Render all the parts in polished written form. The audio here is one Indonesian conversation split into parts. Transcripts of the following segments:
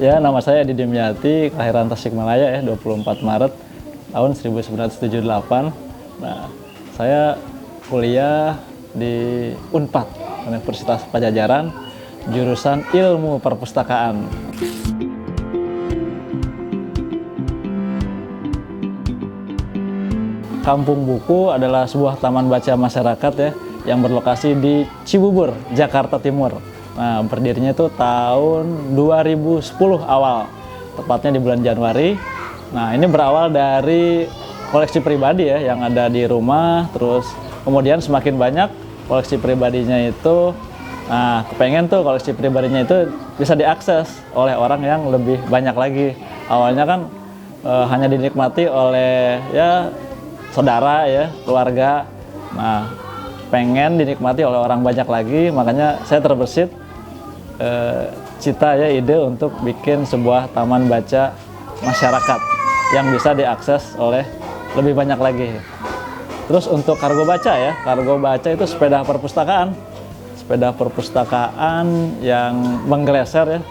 Ya, nama saya Edi Dimyati, kelahiran Tasikmalaya ya, 24 Maret tahun 1978. Nah, saya kuliah di Unpad, Universitas Padjadjaran, jurusan Ilmu Perpustakaan. Kampung Buku adalah sebuah taman baca masyarakat ya, yang berlokasi di Cibubur, Jakarta Timur. Nah, berdirinya itu tahun 2010 awal, tepatnya di bulan Januari. Nah, ini berawal dari koleksi pribadi ya, yang ada di rumah, terus kemudian semakin banyak koleksi pribadinya itu, nah kepengen tuh koleksi pribadinya itu bisa diakses oleh orang yang lebih banyak lagi. Awalnya kan hanya dinikmati oleh ya saudara ya, keluarga. Nah, pengen dinikmati oleh orang banyak lagi, makanya saya terbersit cita ya, ide untuk bikin sebuah taman baca masyarakat yang bisa diakses oleh lebih banyak lagi. Terus untuk kargo baca ya, kargo baca itu sepeda perpustakaan yang menggeleser ya,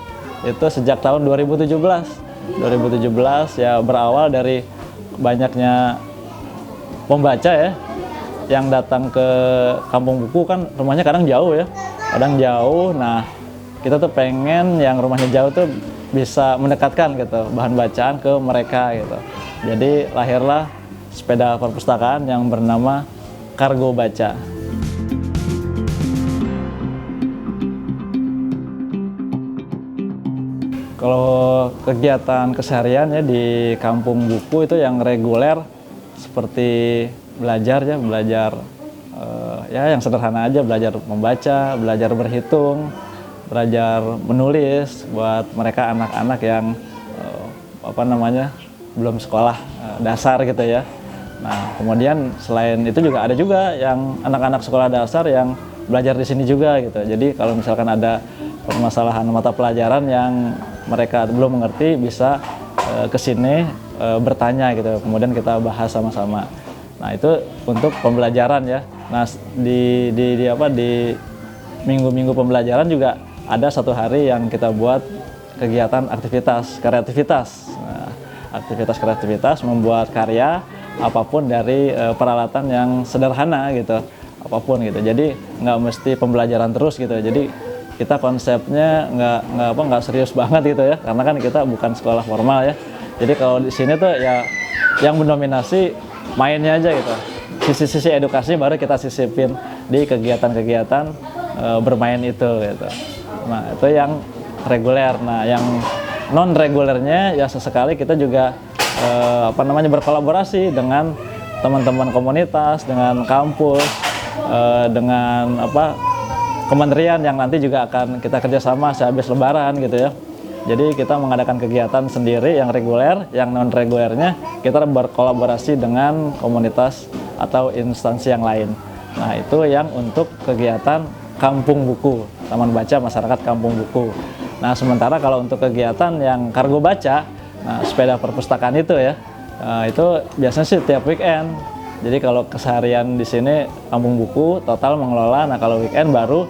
itu sejak tahun 2017 ya, berawal dari banyaknya pembaca ya yang datang ke Kampung Buku. Kan rumahnya kadang jauh ya, nah kita tuh pengen yang rumahnya jauh tuh bisa mendekatkan gitu bahan bacaan ke mereka gitu. Jadi lahirlah sepeda perpustakaan yang bernama Kargo Baca. Kalau kegiatan keseharian ya di Kampung Buku itu yang reguler seperti belajar ya yang sederhana aja, belajar membaca, belajar berhitung, belajar menulis buat mereka anak-anak yang belum sekolah dasar gitu ya. Nah, kemudian selain itu juga ada juga yang anak-anak sekolah dasar yang belajar di sini juga gitu. Jadi kalau misalkan ada permasalahan mata pelajaran yang mereka belum mengerti, bisa ke sini bertanya gitu. Kemudian kita bahas sama-sama. Nah, itu untuk pembelajaran ya. Nah, di minggu-minggu pembelajaran juga ada satu hari yang kita buat kegiatan kreativitas. Nah, aktivitas membuat karya apapun dari peralatan yang sederhana gitu, apapun gitu. Jadi nggak mesti pembelajaran terus gitu. Jadi kita konsepnya nggak serius banget gitu ya, karena kan kita bukan sekolah formal ya. Jadi kalau di sini tuh ya yang mendominasi mainnya aja gitu. Sisi-sisi edukasi baru kita sisipin di kegiatan-kegiatan bermain itu gitu. Nah, itu yang reguler. Nah, yang non regulernya ya sesekali kita juga berkolaborasi dengan teman-teman komunitas, dengan kampus, dengan kementerian yang nanti juga akan kita kerjasama sehabis Lebaran gitu ya. Jadi kita mengadakan kegiatan sendiri yang reguler, yang non regulernya kita berkolaborasi dengan komunitas atau instansi yang lain. Nah, itu yang untuk kegiatan Kampung Buku, Taman Baca Masyarakat Kampung Buku. Nah, sementara kalau untuk kegiatan yang Kargo Baca, nah, sepeda perpustakaan itu ya, itu biasanya sih tiap weekend. Jadi kalau keseharian di sini Kampung Buku total mengelola, nah kalau weekend baru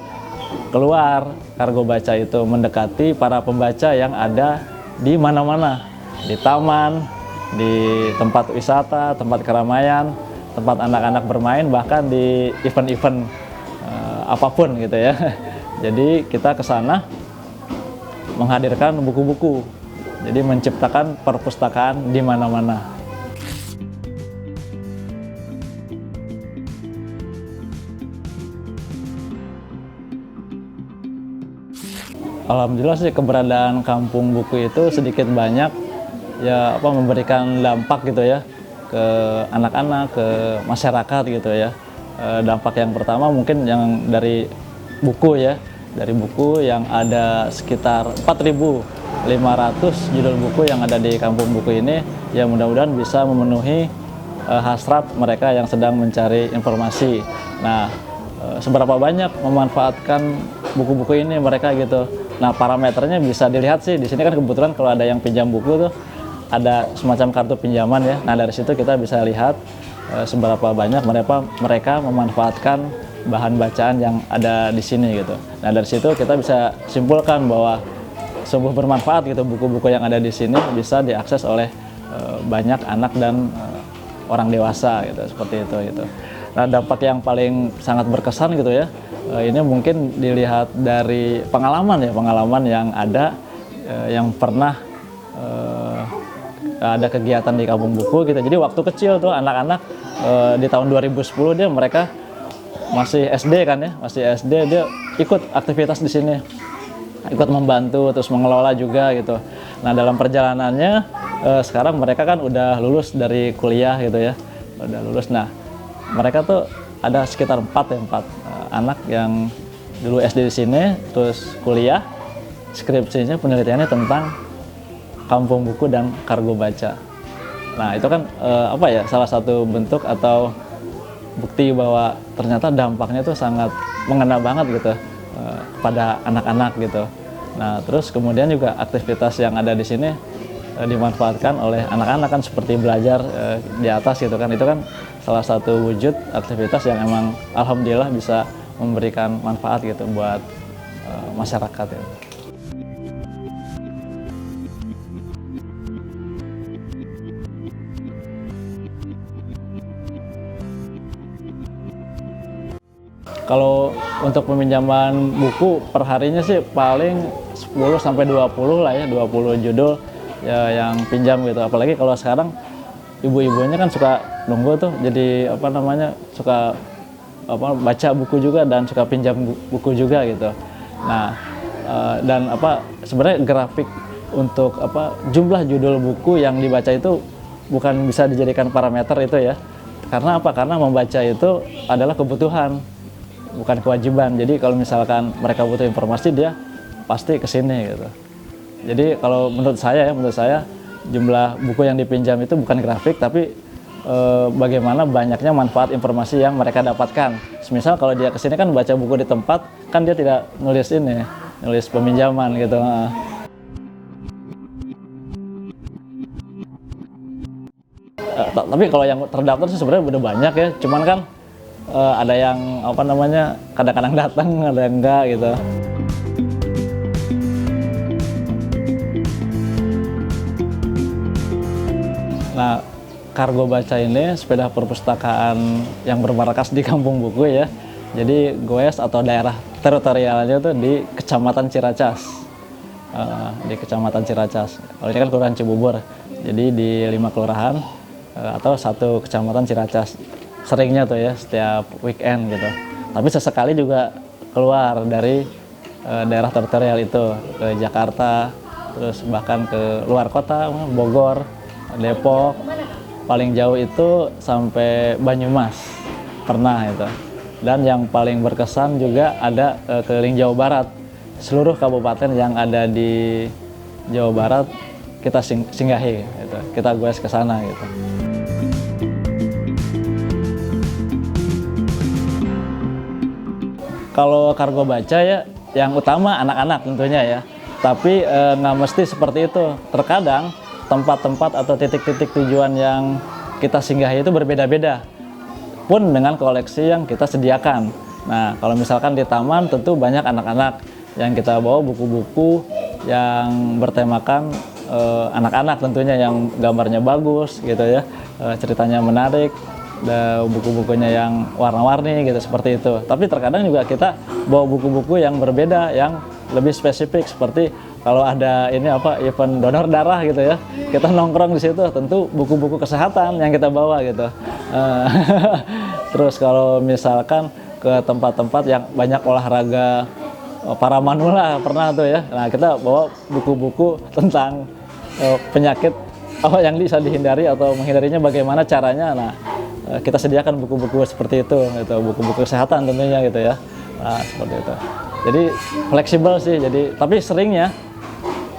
keluar Kargo Baca itu mendekati para pembaca yang ada di mana-mana, di taman, di tempat wisata, tempat keramaian, tempat anak-anak bermain, bahkan di event-event apapun gitu ya. Jadi kita ke sana menghadirkan buku-buku. Jadi menciptakan perpustakaan di mana-mana. Alhamdulillah sih keberadaan Kampung Buku itu sedikit banyak ya memberikan dampak gitu ya ke anak-anak, ke masyarakat gitu ya. Dampak yang pertama mungkin yang dari buku ya, dari buku yang ada sekitar 4.500 judul buku yang ada di Kampung Buku ini, ya mudah-mudahan bisa memenuhi hasrat mereka yang sedang mencari informasi. Nah, seberapa banyak memanfaatkan buku-buku ini mereka gitu. Nah, parameternya bisa dilihat sih di sini kan kebetulan kalau ada yang pinjam buku tuh ada semacam kartu pinjaman ya. Nah, dari situ kita bisa lihat seberapa banyak mereka memanfaatkan bahan bacaan yang ada di sini gitu. Nah, dari situ kita bisa simpulkan bahwa sungguh bermanfaat gitu. Buku-buku yang ada di sini bisa diakses oleh banyak anak dan orang dewasa gitu, seperti itu gitu. Nah, dampak yang paling sangat berkesan gitu ya, ini mungkin dilihat dari pengalaman yang ada, yang pernah ada kegiatan di kampung buku gitu. Jadi waktu kecil tuh anak-anak di tahun 2010 mereka masih SD kan ya, masih SD, dia ikut aktivitas di sini, ikut membantu terus mengelola juga gitu. Nah, dalam perjalanannya sekarang mereka kan udah lulus dari kuliah gitu ya, udah lulus. Nah, mereka tuh ada sekitar 4 anak yang dulu SD di sini terus kuliah, skripsinya penelitiannya tentang kampung buku dan kargo baca. Nah, itu kan salah satu bentuk atau bukti bahwa ternyata dampaknya itu sangat mengena banget gitu pada anak-anak gitu. Nah, terus kemudian juga aktivitas yang ada di sini dimanfaatkan oleh anak-anak kan, seperti belajar di atas gitu kan. Itu kan salah satu wujud aktivitas yang emang alhamdulillah bisa memberikan manfaat gitu buat masyarakat ya. Kalau untuk peminjaman buku per harinya sih paling 10 sampai 20 lah ya, 20 judul ya yang pinjam gitu. Apalagi kalau sekarang ibu-ibunya kan suka nunggu tuh, jadi suka baca buku juga dan suka pinjam buku juga gitu. Nah, dan sebenarnya grafik untuk jumlah judul buku yang dibaca itu bukan bisa dijadikan parameter itu ya. Karena Karena membaca itu adalah kebutuhan, bukan kewajiban. Jadi kalau misalkan mereka butuh informasi, dia pasti ke sini gitu. Jadi kalau menurut saya jumlah buku yang dipinjam itu bukan grafik, tapi bagaimana banyaknya manfaat informasi yang mereka dapatkan. Misal kalau dia ke sini kan baca buku di tempat, kan dia tidak nulis peminjaman gitu. Tapi kalau yang terdaftar sih sebenarnya udah banyak ya, cuman kan ada yang kadang-kadang datang, ada yang enggak gitu. Nah, kargo baca ini sepeda perpustakaan yang bermarkas di kampung buku ya. Jadi goes atau daerah teritorialnya tuh di Kecamatan Ciracas. Di Kecamatan Ciracas. Kalau ini kan Kelurahan Cibubur. Jadi di 5 kelurahan atau 1 Kecamatan Ciracas. Seringnya tuh ya setiap weekend gitu. Tapi sesekali juga keluar dari daerah teritorial itu ke Jakarta, terus bahkan ke luar kota, Bogor, Depok, paling jauh itu sampai Banyumas pernah itu. Dan yang paling berkesan juga ada keliling Jawa Barat, seluruh kabupaten yang ada di Jawa Barat kita singgahi gitu. Kita goes ke sana gitu. Kalau kargo baca ya, yang utama anak-anak tentunya ya. Tapi nggak mesti seperti itu. Terkadang tempat-tempat atau titik-titik tujuan yang kita singgahi itu berbeda-beda, pun dengan koleksi yang kita sediakan. Nah, kalau misalkan di taman tentu banyak anak-anak yang kita bawa buku-buku yang bertemakan anak-anak tentunya, yang gambarnya bagus gitu ya, ceritanya menarik, buku-bukunya yang warna-warni gitu, seperti itu. Tapi terkadang juga kita bawa buku-buku yang berbeda, yang lebih spesifik, seperti kalau ada event donor darah gitu ya, kita nongkrong di situ, tentu buku-buku kesehatan yang kita bawa gitu. Terus kalau misalkan ke tempat-tempat yang banyak olahraga, para manula pernah tuh ya, nah kita bawa buku-buku tentang penyakit yang bisa dihindari atau menghindarinya, bagaimana caranya. Nah, kita sediakan buku-buku seperti itu, buku-buku kesehatan tentunya gitu ya. Nah, seperti itu. Jadi fleksibel sih. Tapi seringnya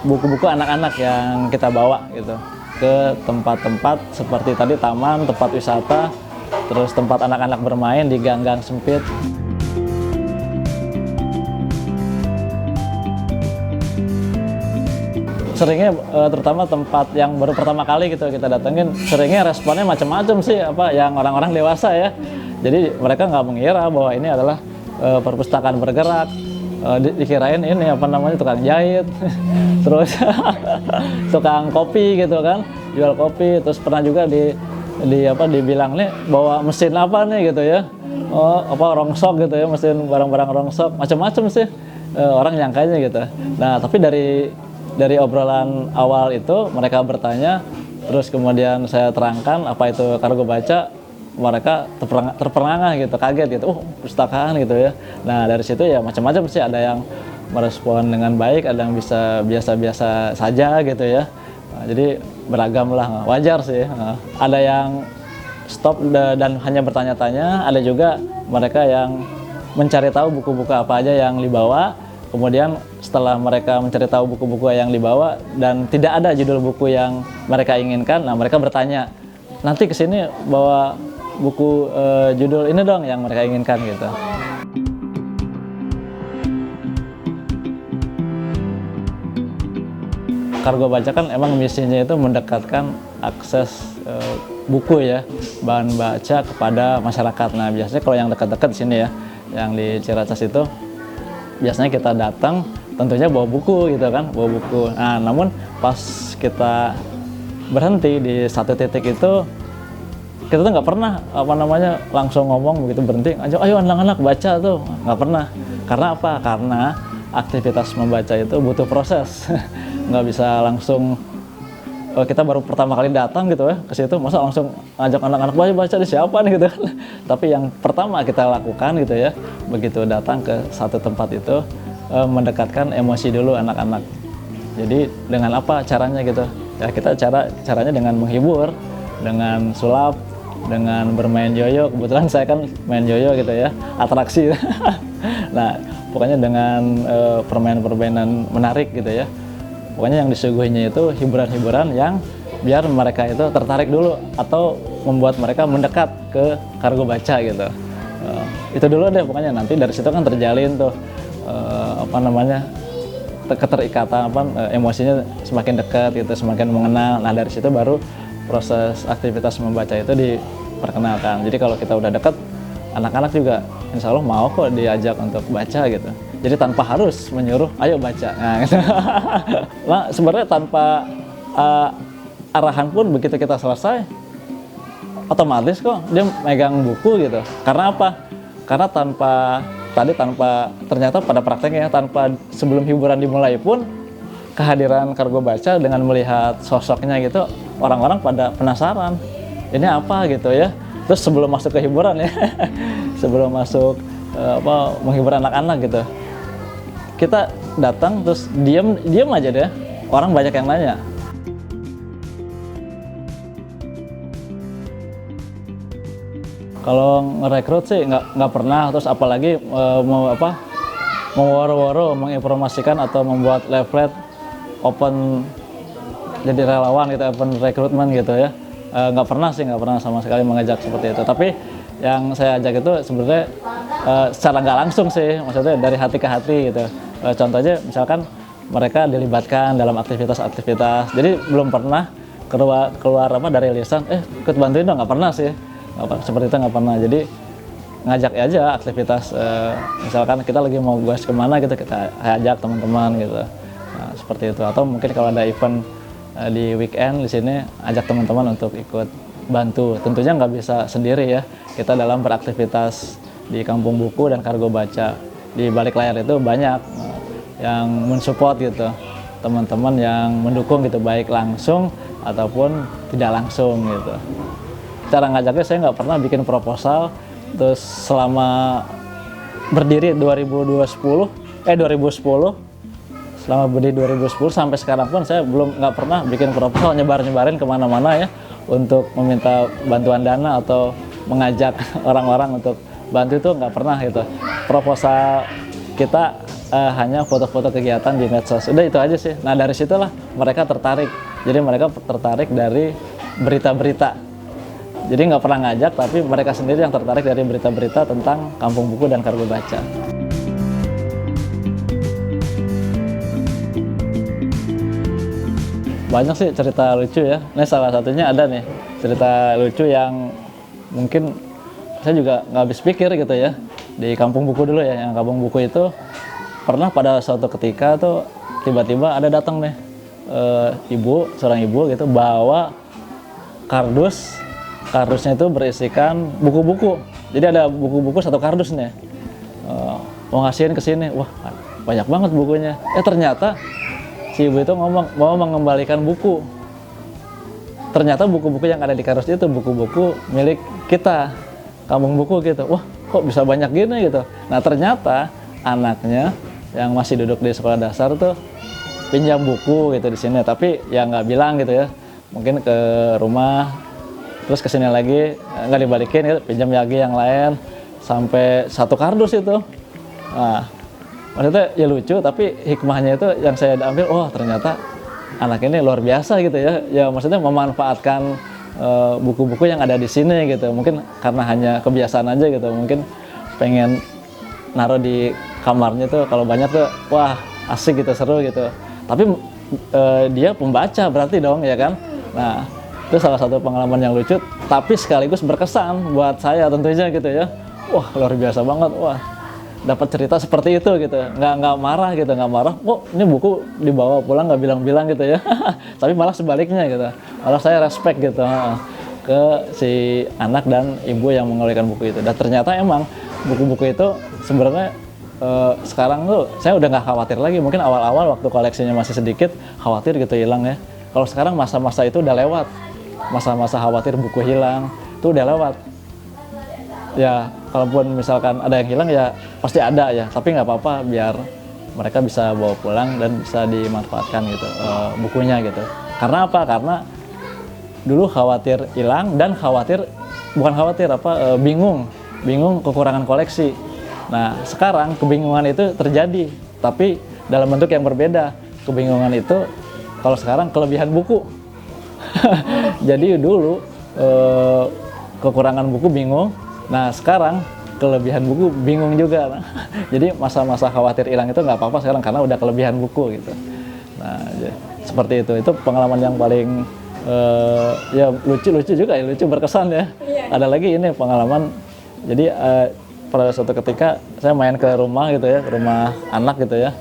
buku-buku anak-anak yang kita bawa gitu ke tempat-tempat seperti tadi taman, tempat wisata, terus tempat anak-anak bermain di gang-gang sempit. Seringnya terutama tempat yang baru pertama kali gitu kita datengin, seringnya responnya macam-macam sih, yang orang-orang dewasa ya. Jadi mereka nggak mengira bahwa ini adalah perpustakaan bergerak, dikirain ini apa namanya tukang jahit, terus tukang kopi gitu kan, jual kopi. Terus pernah juga dibilang nih bawa mesin apa nih gitu ya, rongsok gitu ya, mesin barang-barang rongsok, macam-macam sih orang nyangkanya gitu. Nah tapi dari obrolan awal itu mereka bertanya, terus kemudian saya terangkan apa itu kargo baca, mereka terperangah gitu, kaget gitu, perpustakaan gitu ya. Nah dari situ ya macam-macam sih, ada yang merespon dengan baik, ada yang bisa biasa-biasa saja gitu ya. Nah, jadi beragam lah, wajar sih. Nah, ada yang stop dan hanya bertanya-tanya, ada juga mereka yang mencari tahu buku-buku apa aja yang dibawa. Kemudian setelah mereka mencari tahu buku-buku yang dibawa dan tidak ada judul buku yang mereka inginkan, nah mereka bertanya, nanti kesini bawa buku judul ini dong yang mereka inginkan gitu. Kargo baca kan emang misinya itu mendekatkan akses buku ya, bahan baca kepada masyarakat. Nah biasanya kalau yang dekat-dekat di sini ya, yang di Ciracas itu biasanya kita datang tentunya bawa buku gitu kan, bawa buku. Nah namun pas kita berhenti di satu titik itu, kita tuh nggak pernah langsung ngomong begitu berhenti, ayo anak-anak baca tuh, nggak pernah. Karena apa? Karena aktivitas membaca itu butuh proses. Nggak bisa langsung kita baru pertama kali datang gitu ya ke situ, masa langsung ngajak anak-anak baca di siapa nih gitu kan. Tapi yang pertama kita lakukan gitu ya, begitu datang ke satu tempat itu, mendekatkan emosi dulu anak-anak. Jadi dengan apa caranya gitu ya, kita caranya dengan menghibur, dengan sulap, dengan bermain yoyo. Kebetulan saya kan main yoyo gitu ya, atraksi. Nah pokoknya dengan permainan-permainan menarik gitu ya. Pokoknya yang disuguhinya itu hiburan-hiburan yang biar mereka itu tertarik dulu atau membuat mereka mendekat ke kargo baca gitu. Itu dulu deh pokoknya, nanti dari situ kan terjalin tuh keterikatan, emosinya semakin dekat gitu, semakin mengenal. Nah dari situ baru proses aktivitas membaca itu diperkenalkan. Jadi kalau kita udah dekat, anak-anak juga insya Allah mau kok diajak untuk baca gitu. Jadi tanpa harus menyuruh, ayo baca. Nah, gitu. Nah sebenarnya tanpa arahan pun begitu kita selesai, otomatis kok dia megang buku gitu. Karena apa? Karena ternyata pada prakteknya, tanpa sebelum hiburan dimulai pun, kehadiran kargo baca dengan melihat sosoknya gitu, orang-orang pada penasaran, ini apa gitu ya. Terus sebelum masuk ke hiburan ya, sebelum masuk menghibur anak-anak gitu, kita datang terus diam aja deh, orang banyak yang nanya. Kalau ngerekrut sih nggak pernah, terus apalagi mau woro-woro menginformasikan atau membuat leaflet open jadi relawan gitu, open rekrutmen gitu ya. Nggak pernah sama sekali mengajak seperti itu. Tapi yang saya ajak itu sebenarnya secara nggak langsung sih, maksudnya dari hati ke hati gitu. Contohnya misalkan mereka dilibatkan dalam aktivitas-aktivitas. Jadi belum pernah keluar dari lisan, ikut bantuin dong, nggak pernah sih. Seperti itu nggak pernah. Jadi ngajak aja aktivitas, misalkan kita lagi mau gas kemana gitu, kita ajak teman-teman gitu. Nah, seperti itu. Atau mungkin kalau ada event di weekend di sini, ajak teman-teman untuk ikut bantu. Tentunya nggak bisa sendiri ya. Kita dalam beraktivitas di Kampung Buku dan Kargo Baca, di balik layar itu banyak yang mensupport gitu, teman-teman yang mendukung gitu, baik langsung ataupun tidak langsung gitu. Cara ngajaknya saya nggak pernah bikin proposal. Terus selama berdiri 2010, selama berdiri 2010 sampai sekarang pun saya nggak pernah bikin proposal nyebarin kemana-mana ya untuk meminta bantuan dana atau mengajak orang-orang untuk bantu, itu nggak pernah gitu. Proposal kita hanya foto-foto kegiatan di medsos, udah itu aja sih. Nah dari situlah mereka tertarik, jadi mereka tertarik dari berita-berita. Jadi nggak pernah ngajak, tapi mereka sendiri yang tertarik dari berita-berita tentang Kampung Buku dan Kargo Baca. Banyak sih cerita lucu ya. Nah salah satunya ada nih cerita lucu yang mungkin saya juga nggak habis pikir gitu ya. Di Kampung Buku dulu ya, yang Kampung Buku itu pernah pada suatu ketika tuh tiba-tiba ada datang nih seorang ibu gitu bawa kardusnya itu berisikan buku-buku. Jadi ada buku-buku satu kardus nih. Mau ngasihin ke sini, wah banyak banget bukunya. Ternyata si ibu itu ngomong mau mengembalikan buku. Ternyata buku-buku yang ada di kardus itu buku-buku milik kita, kampung buku gitu. Wah kok bisa banyak gini gitu. Nah ternyata anaknya yang masih duduk di sekolah dasar tuh pinjam buku gitu di sini, tapi ya nggak bilang gitu ya, mungkin ke rumah terus kesini lagi nggak dibalikin gitu, pinjam lagi yang lain sampai satu kardus itu. Nah maksudnya ya lucu, tapi hikmahnya itu yang saya ambil, oh ternyata anak ini luar biasa gitu ya maksudnya memanfaatkan buku-buku yang ada di sini gitu, mungkin karena hanya kebiasaan aja gitu, mungkin pengen naruh di kamarnya tuh kalau banyak tuh wah asik gitu, seru gitu. Tapi dia pembaca berarti dong ya kan. Nah itu salah satu pengalaman yang lucu tapi sekaligus berkesan buat saya tentunya gitu ya. Wah luar biasa banget, wah dapat cerita seperti itu gitu, nggak marah gitu, nggak marah, kok ini buku dibawa pulang nggak bilang-bilang gitu ya. Tapi malah sebaliknya gitu, malah saya respect gitu ke si anak dan ibu yang mengeluarkan buku itu. Dan ternyata emang buku-buku itu sebenarnya sekarang tuh saya udah nggak khawatir lagi. Mungkin awal-awal waktu koleksinya masih sedikit khawatir gitu hilang ya. Kalau sekarang masa-masa itu udah lewat, masa-masa khawatir buku hilang itu udah lewat. Ya kalaupun misalkan ada yang hilang ya pasti ada ya, tapi nggak apa-apa biar mereka bisa bawa pulang dan bisa dimanfaatkan gitu bukunya gitu. Karena apa? Karena dulu khawatir hilang dan bingung kekurangan koleksi. Nah sekarang kebingungan itu terjadi tapi dalam bentuk yang berbeda. Kebingungan itu kalau sekarang kelebihan buku. Jadi dulu kekurangan buku bingung, nah sekarang kelebihan buku bingung juga. Nah, jadi masa-masa khawatir hilang itu nggak apa-apa sekarang karena udah kelebihan buku gitu. Nah seperti itu pengalaman yang paling ya lucu juga ya, lucu berkesan ya. Ada lagi ini pengalaman, jadi pada suatu ketika saya main ke rumah gitu ya, rumah anak gitu ya,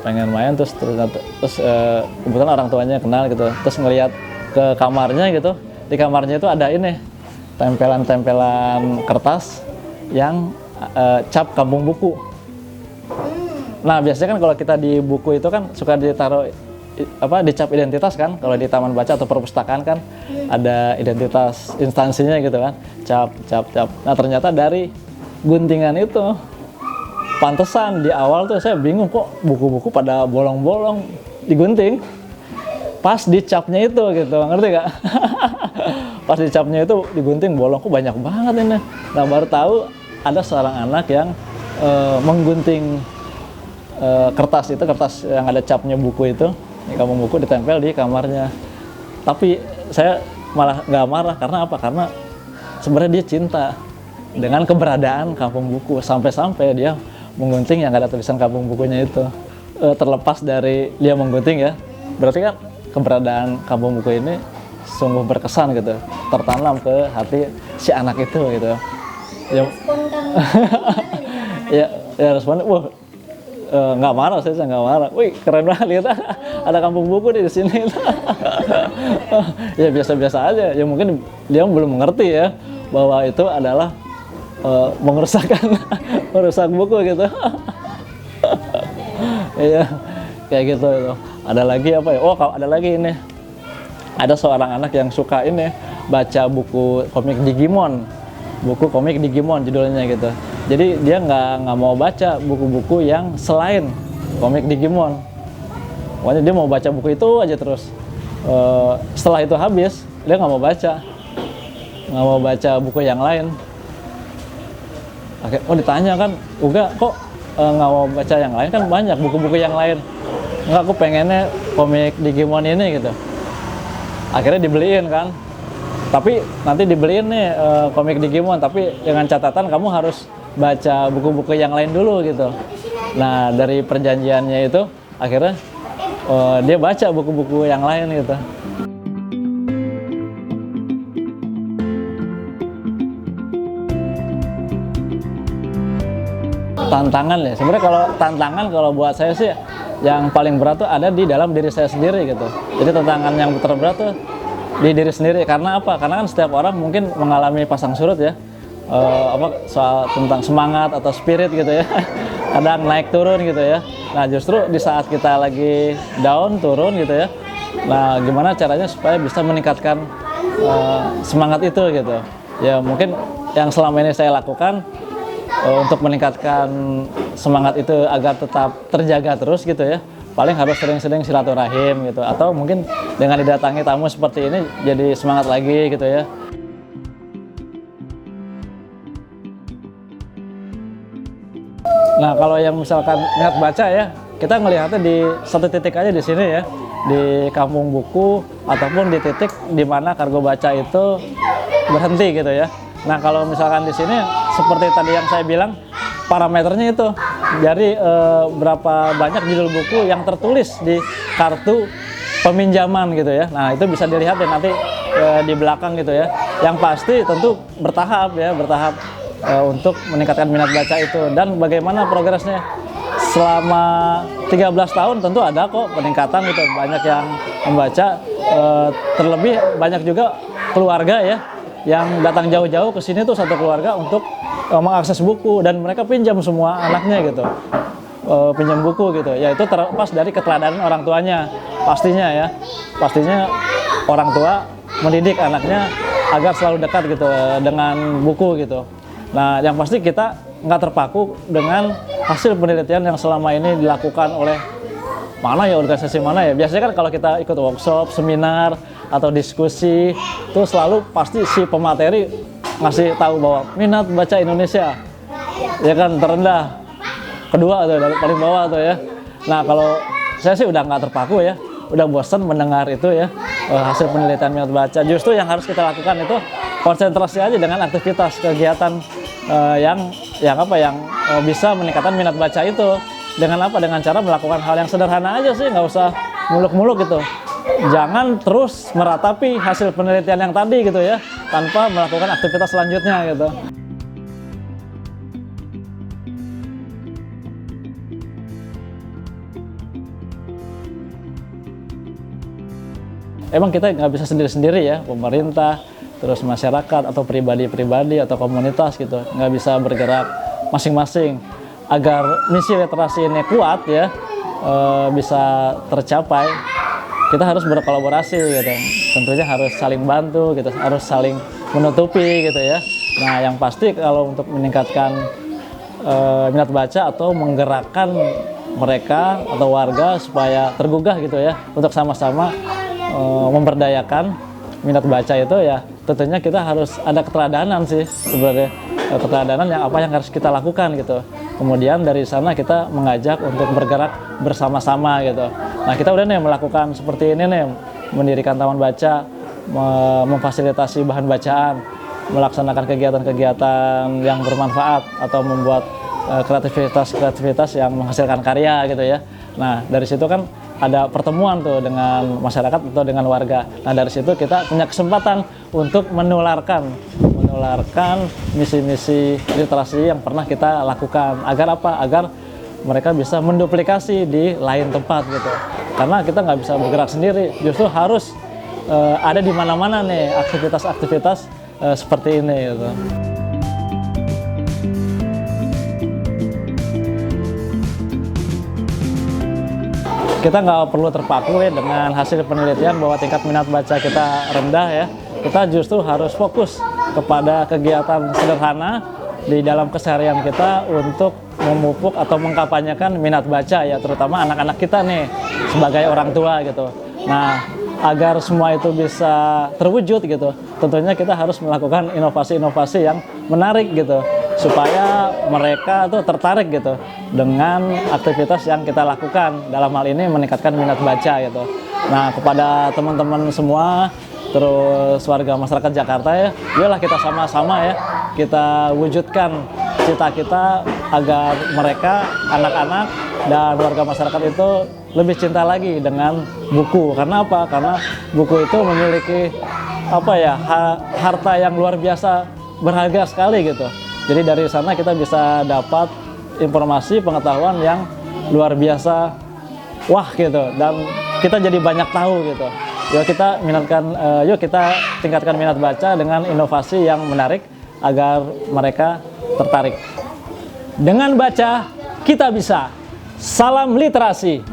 pengen main terus kebetulan orang tuanya kenal gitu, terus ngelihat ke kamarnya gitu, di kamarnya itu ada ini tempelan kertas yang cap kampung buku. Nah biasanya kan kalau kita di buku itu kan suka ditaruh dicap identitas kan, kalau di taman baca atau perpustakaan kan ada identitas instansinya gitu kan, cap. Nah ternyata dari guntingan itu, pantesan di awal tuh saya bingung kok buku-buku pada bolong-bolong digunting. Pas dicapnya itu gitu, ngerti gak? Pas dicapnya itu digunting bolong, kok banyak banget ini. Nah baru tahu ada seorang anak yang menggunting kertas yang ada capnya buku itu, di kampung buku ditempel di kamarnya. Tapi saya malah nggak marah, karena apa? Karena sebenarnya dia cinta dengan keberadaan kampung buku, sampai-sampai dia menggunting yang ada tulisan kampung bukunya itu. Terlepas dari dia menggunting ya, berarti kan keberadaan kampung buku ini sungguh berkesan gitu, tertanam ke hati si anak itu gitu. Ya, ya responnya, wah nggak marah, saya nggak marah. Wih keren banget, lihat ada kampung buku di sini. Ya biasa-biasa aja. Ya mungkin dia belum mengerti ya bahwa itu adalah merusak buku gitu. Iya kayak gitu itu. Ada lagi apa ya? Oh ada lagi ini. Ada seorang anak yang suka ini baca buku komik Digimon. Buku komik Digimon judulnya gitu. Jadi dia nggak mau baca buku-buku yang selain komik Digimon. Pokoknya dia mau baca buku itu aja terus. Setelah itu habis, dia nggak mau baca buku yang lain. Oh ditanya kan, Uga kok nggak mau baca yang lain, kan banyak buku-buku yang lain. Enggak, aku pengennya komik Digimon ini gitu. Akhirnya dibeliin kan. Tapi nanti dibeliin nih komik Digimon, tapi dengan catatan kamu harus baca buku-buku yang lain dulu gitu. Nah dari perjanjiannya itu akhirnya dia baca buku-buku yang lain gitu. Tantangan ya. Sebenarnya kalau tantangan kalau buat saya sih yang paling berat tuh ada di dalam diri saya sendiri gitu. Jadi tantangan yang terberat tuh di diri sendiri. Karena apa? Karena kan setiap orang mungkin mengalami pasang surut ya. Soal tentang semangat atau spirit gitu ya. Kadang naik turun gitu ya. Nah, justru di saat kita lagi down turun gitu ya. Nah, gimana caranya supaya bisa meningkatkan semangat itu gitu. Ya mungkin yang selama ini saya lakukan untuk meningkatkan semangat itu agar tetap terjaga terus gitu ya, paling harus sering-sering silaturahim gitu, atau mungkin dengan didatangi tamu seperti ini jadi semangat lagi gitu ya. Nah, kalau yang misalkan minat baca ya, kita ngelihatnya di satu titik aja di sini ya, di Kampung Buku ataupun di titik di mana Kargo Baca itu berhenti gitu ya. Nah, kalau misalkan di sini seperti tadi yang saya bilang, parameternya itu jadi berapa banyak judul buku yang tertulis di kartu peminjaman gitu ya. Nah, itu bisa dilihat ya nanti di belakang gitu ya. Yang pasti tentu bertahap ya, bertahap untuk meningkatkan minat baca itu. Dan bagaimana progresnya selama 13 tahun tentu ada kok peningkatan gitu, banyak yang membaca, terlebih banyak juga keluarga ya yang datang jauh-jauh ke sini tuh, satu keluarga untuk mengakses buku, dan mereka pinjam semua anaknya gitu, pinjam buku gitu ya. Itu terlepas dari keteladanan orang tuanya pastinya ya, pastinya orang tua mendidik anaknya agar selalu dekat gitu dengan buku gitu. Nah, yang pasti kita nggak terpaku dengan hasil penelitian yang selama ini dilakukan oleh mana ya, organisasi mana ya. Biasanya kan kalau kita ikut workshop, seminar, atau diskusi, itu selalu pasti si pemateri ngasih tahu bahwa minat baca Indonesia ya kan terendah, kedua tuh dari paling bawah tuh ya. Nah, kalau saya sih udah nggak terpaku ya, udah bosan mendengar itu ya, hasil penelitian minat baca. Justru yang harus kita lakukan itu konsentrasi aja dengan aktivitas kegiatan yang bisa meningkatkan minat baca itu. Dengan apa? Dengan cara melakukan hal yang sederhana aja sih, nggak usah muluk-muluk gitu. Jangan terus meratapi hasil penelitian yang tadi gitu ya, tanpa melakukan aktivitas selanjutnya gitu. Emang kita nggak bisa sendiri-sendiri ya, pemerintah, terus masyarakat atau pribadi-pribadi atau komunitas gitu, nggak bisa bergerak masing-masing. Agar misi literasi ini kuat ya, bisa tercapai, kita harus berkolaborasi gitu. Tentunya harus saling bantu gitu, harus saling menutupi gitu ya. Nah, yang pasti kalau untuk meningkatkan minat baca atau menggerakkan mereka atau warga supaya tergugah gitu ya, untuk sama-sama memberdayakan minat baca itu ya, tentunya kita harus ada keteladanan sih sebenarnya, keteladanan yang apa yang harus kita lakukan gitu. Kemudian dari sana kita mengajak untuk bergerak bersama-sama gitu. Nah, kita udah nih melakukan seperti ini nih, mendirikan taman baca, memfasilitasi bahan bacaan, melaksanakan kegiatan-kegiatan yang bermanfaat atau membuat kreativitas yang menghasilkan karya gitu ya. Nah, dari situ kan ada pertemuan tuh dengan masyarakat atau dengan warga. Nah, dari situ kita punya kesempatan untuk menularkan misi-misi literasi yang pernah kita lakukan. Agar apa? Agar mereka bisa menduplikasi di lain tempat gitu. Karena kita nggak bisa bergerak sendiri, justru harus ada di mana-mana nih aktivitas-aktivitas seperti ini gitu. Kita nggak perlu terpaku ya dengan hasil penelitian bahwa tingkat minat baca kita rendah ya. Kita justru harus fokus kepada kegiatan sederhana di dalam keseharian kita untuk memupuk atau mengkampanyekan minat baca ya, terutama anak-anak kita nih sebagai orang tua gitu. Nah, agar semua itu bisa terwujud gitu, tentunya kita harus melakukan inovasi-inovasi yang menarik gitu, supaya mereka tuh tertarik gitu dengan aktivitas yang kita lakukan, dalam hal ini meningkatkan minat baca gitu. Nah, kepada teman-teman semua, terus warga masyarakat Jakarta ya, yolah kita sama-sama ya, kita wujudkan cita kita agar mereka, anak-anak dan warga masyarakat itu lebih cinta lagi dengan buku. Karena apa? Karena buku itu memiliki harta yang luar biasa berharga sekali gitu. Jadi dari sana kita bisa dapat informasi pengetahuan yang luar biasa, wah gitu, dan kita jadi banyak tahu gitu. Yuk kita tingkatkan minat baca dengan inovasi yang menarik agar mereka tertarik. Dengan baca kita bisa. Salam literasi.